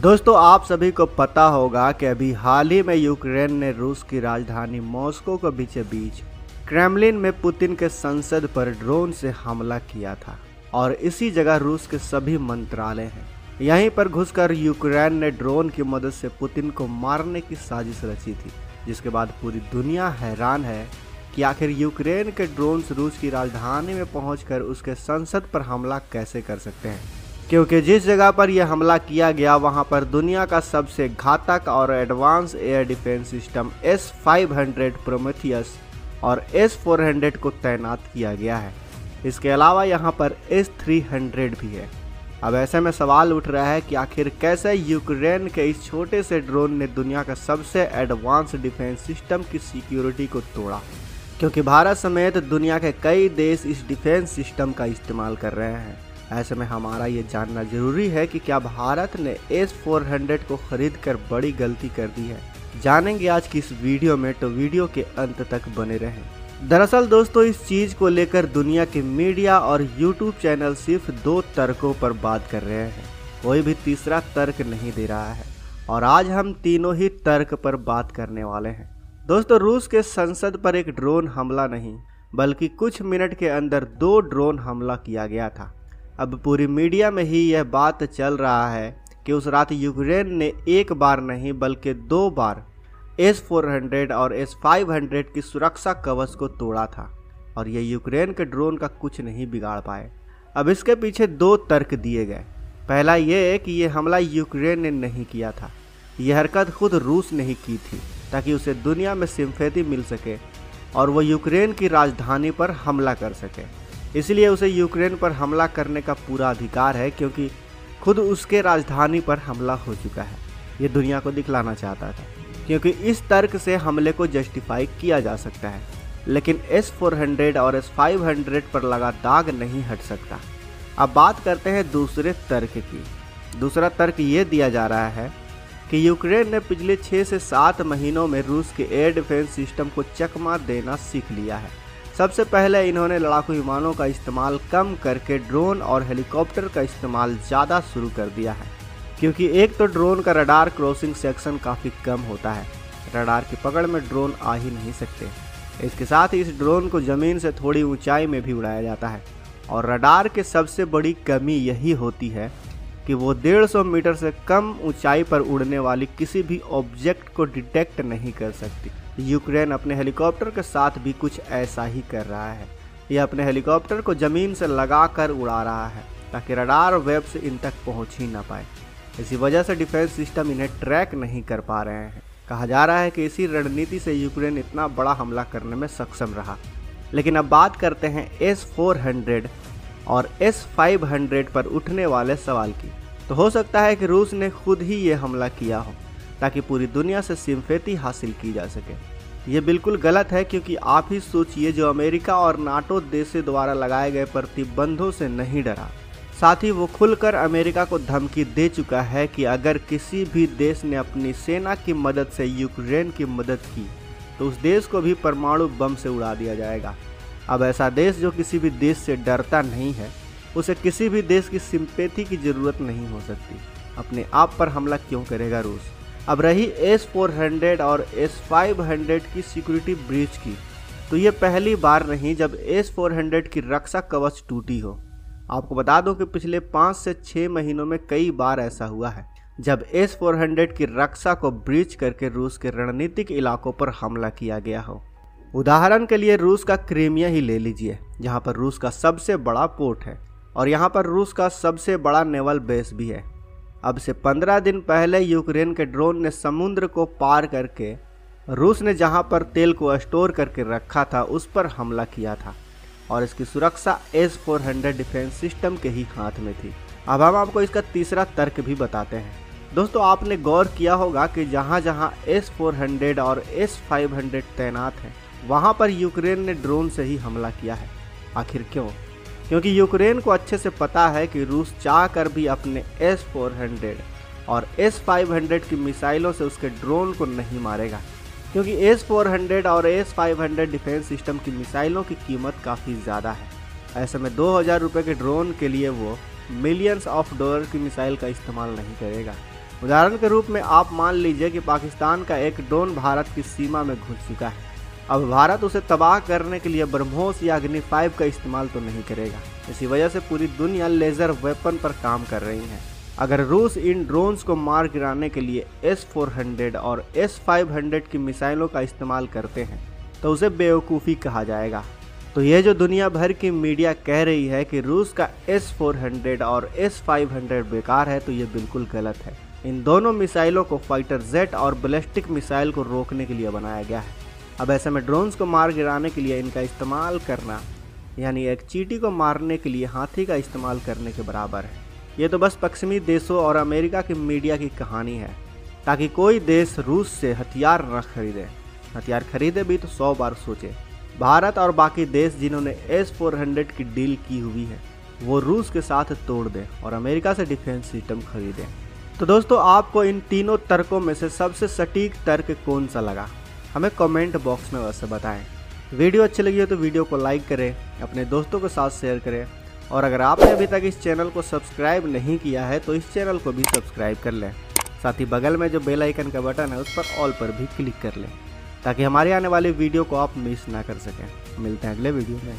दोस्तों आप सभी को पता होगा कि अभी हाल ही में यूक्रेन ने रूस की राजधानी मॉस्को के बीचों बीच क्रेमलिन में पुतिन के संसद पर ड्रोन से हमला किया था और इसी जगह रूस के सभी मंत्रालय हैं। यहीं पर घुसकर यूक्रेन ने ड्रोन की मदद से पुतिन को मारने की साजिश रची थी, जिसके बाद पूरी दुनिया हैरान है कि आखिर यूक्रेन के ड्रोन्स रूस की राजधानी में पहुंचकर उसके संसद पर हमला कैसे कर सकते हैं, क्योंकि जिस जगह पर यह हमला किया गया वहां पर दुनिया का सबसे घातक और advance air defence system S-500 Prometheus और S-400 को तैनात किया गया है। इसके अलावा यहां पर S-300 भी है। अब ऐसे में सवाल उठ रहा है कि आखिर कैसे यूक्रेन के इस छोटे से ड्रोन ने दुनिया का सबसे एडवांस डिफेंस सिस्टम की सिक्योरिटी को तोड़ा, क्योंकि भारत समेत दुनिया के कई देश इस डिफेंस सिस्टम का इस्तेमाल कर रहे हैं। ऐसे में हमारा ये जानना जरूरी है कि क्या भारत ने S-400 को खरीद कर बड़ी गलती कर दी है। जानेंगे आज की इस वीडियो में, तो वीडियो के अंत तक बने रहें। दरअसल दोस्तों इस चीज को लेकर दुनिया के मीडिया और यूट्यूब चैनल सिर्फ 2 तर्कों पर बात कर रहे हैं, कोई भी तीसरा तर्क नहीं दे रहा है और आज हम तीनों ही तर्क पर बात करने वाले हैं। दोस्तों रूस के संसद पर एक ड्रोन हमला नहीं बल्कि कुछ मिनट के अंदर 2 ड्रोन हमला किया गया था। अब पूरी मीडिया में ही यह बात चल रहा है कि उस रात यूक्रेन ने एक बार नहीं बल्कि 2 बार S-400 और S-500 की सुरक्षा कवच को तोड़ा था और ये यूक्रेन के ड्रोन का कुछ नहीं बिगाड़ पाए। अब इसके पीछे 2 तर्क दिए गए। पहला ये कि यह हमला यूक्रेन ने नहीं किया था, यह हरकत खुद रूस ने ही की थी ताकि उसे दुनिया में सिंपैथी मिल सके और वह यूक्रेन की राजधानी पर हमला कर सके। इसलिए उसे यूक्रेन पर हमला करने का पूरा अधिकार है, क्योंकि खुद उसके राजधानी पर हमला हो चुका है। ये दुनिया को दिखलाना चाहता था, क्योंकि इस तर्क से हमले को जस्टिफाई किया जा सकता है, लेकिन S-400 और S-500 पर लगा दाग नहीं हट सकता। अब बात करते हैं दूसरे तर्क की। दूसरा तर्क ये दिया जा रहा है कि यूक्रेन ने पिछले 6 से 7 महीनों में रूस के एयर डिफेंस सिस्टम को चकमा देना सीख लिया है। सबसे पहले इन्होंने लड़ाकू विमानों का इस्तेमाल कम करके ड्रोन और हेलीकॉप्टर का इस्तेमाल ज़्यादा शुरू कर दिया है, क्योंकि एक तो ड्रोन का रडार क्रॉसिंग सेक्शन काफ़ी कम होता है, रडार की पकड़ में ड्रोन आ ही नहीं सकते। इसके साथ ही इस ड्रोन को ज़मीन से थोड़ी ऊंचाई में भी उड़ाया जाता है और रडार की सबसे बड़ी कमी यही होती है कि वो 150 मीटर से कम ऊंचाई पर उड़ने वाली किसी भी ऑब्जेक्ट को डिटेक्ट नहीं कर सकती। यूक्रेन अपने हेलीकॉप्टर के साथ भी कुछ ऐसा ही कर रहा है। यह अपने हेलीकॉप्टर को ज़मीन से लगाकर उड़ा रहा है ताकि रडार वेब से इन तक पहुंच ही ना पाए। इसी वजह से डिफेंस सिस्टम इन्हें ट्रैक नहीं कर पा रहे हैं। कहा जा रहा है कि इसी रणनीति से यूक्रेन इतना बड़ा हमला करने में सक्षम रहा। लेकिन अब बात करते हैं S-400 और S-500 पर उठने वाले सवाल की। तो हो सकता है कि रूस ने खुद ही ये हमला किया हो ताकि पूरी दुनिया से सिंपैथी हासिल की जा सके। ये बिल्कुल गलत है, क्योंकि आप ही सोचिए, जो अमेरिका और नाटो देशों द्वारा लगाए गए प्रतिबंधों से नहीं डरा, साथ ही वो खुलकर अमेरिका को धमकी दे चुका है कि अगर किसी भी देश ने अपनी सेना की मदद से यूक्रेन की मदद की तो उस देश को भी परमाणु बम से उड़ा दिया जाएगा। अब ऐसा देश जो किसी भी देश से डरता नहीं है, उसे किसी भी देश की सिंपैथी की ज़रूरत नहीं हो सकती। अपने आप पर हमला क्यों करेगा रूस। अब रही S-400 और S-500 की सिक्योरिटी ब्रीच की, तो ये पहली बार नहीं जब S-400 की रक्षा कवच टूटी हो। आपको बता दूं कि पिछले 5 से 6 महीनों में कई बार ऐसा हुआ है जब S-400 की रक्षा को ब्रीच करके रूस के रणनीतिक इलाकों पर हमला किया गया हो। उदाहरण के लिए रूस का क्रीमिया ही ले लीजिए, जहां पर रूस का सबसे बड़ा पोर्ट है और यहां पर रूस का सबसे बड़ा नेवल बेस भी है। अब से 15 दिन पहले यूक्रेन के ड्रोन ने समुद्र को पार करके रूस ने जहां पर तेल को स्टोर करके रखा था उस पर हमला किया था और इसकी सुरक्षा S-400 डिफेंस सिस्टम के ही हाथ में थी। अब हम आपको इसका तीसरा तर्क भी बताते हैं। दोस्तों आपने गौर किया होगा कि जहां जहां S-400 और S-500 तैनात हैं वहां पर यूक्रेन ने ड्रोन से ही हमला किया है। आखिर क्यों? क्योंकि यूक्रेन को अच्छे से पता है कि रूस चाह कर भी अपने S-400 और S-500 की मिसाइलों से उसके ड्रोन को नहीं मारेगा, क्योंकि S-400 और S-500 डिफेंस सिस्टम की मिसाइलों की कीमत काफ़ी ज़्यादा है। ऐसे में 2000 रुपये के ड्रोन के लिए वो मिलियंस ऑफ डॉलर की मिसाइल का इस्तेमाल नहीं करेगा। उदाहरण के रूप में आप मान लीजिए कि पाकिस्तान का एक ड्रोन भारत की सीमा में घुस चुका है। अब भारत उसे तबाह करने के लिए ब्रह्मोस या अग्नि 5 का इस्तेमाल तो नहीं करेगा। इसी वजह से पूरी दुनिया लेज़र वेपन पर काम कर रही है। अगर रूस इन ड्रोन्स को मार गिराने के लिए S-400 और S-500 की मिसाइलों का इस्तेमाल करते हैं तो उसे बेवकूफ़ी कहा जाएगा। तो ये जो दुनिया भर की मीडिया कह रही है कि रूस का S-400 और S-500 बेकार है, तो ये बिल्कुल गलत है। इन दोनों मिसाइलों को फाइटर जेट और बैलिस्टिक मिसाइल को रोकने के लिए बनाया गया है। अब ऐसे में ड्रोन्स को मार गिराने के लिए इनका इस्तेमाल करना यानी एक चींटी को मारने के लिए हाथी का इस्तेमाल करने के बराबर है। ये तो बस पश्चिमी देशों और अमेरिका की मीडिया की कहानी है, ताकि कोई देश रूस से हथियार न खरीदे। हथियार खरीदे भी तो 100 बार सोचे। भारत और बाकी देश जिन्होंने S-400 की डील की हुई है वो रूस के साथ तोड़ दें और अमेरिका से डिफेंस सिस्टम खरीदें। तो दोस्तों, आपको इन तीनों तर्कों में से सबसे सटीक तर्क कौन सा लगा, हमें कमेंट बॉक्स में वैसे बताएं। वीडियो अच्छी लगी हो तो वीडियो को लाइक करें, अपने दोस्तों के साथ शेयर करें, और अगर आपने अभी तक इस चैनल को सब्सक्राइब नहीं किया है तो इस चैनल को भी सब्सक्राइब कर लें। साथ ही बगल में जो बेल आइकन का बटन है उस पर ऑल पर भी क्लिक कर लें, ताकि हमारी आने वाली वीडियो को आप मिस ना कर सकें। मिलते हैं अगले वीडियो में।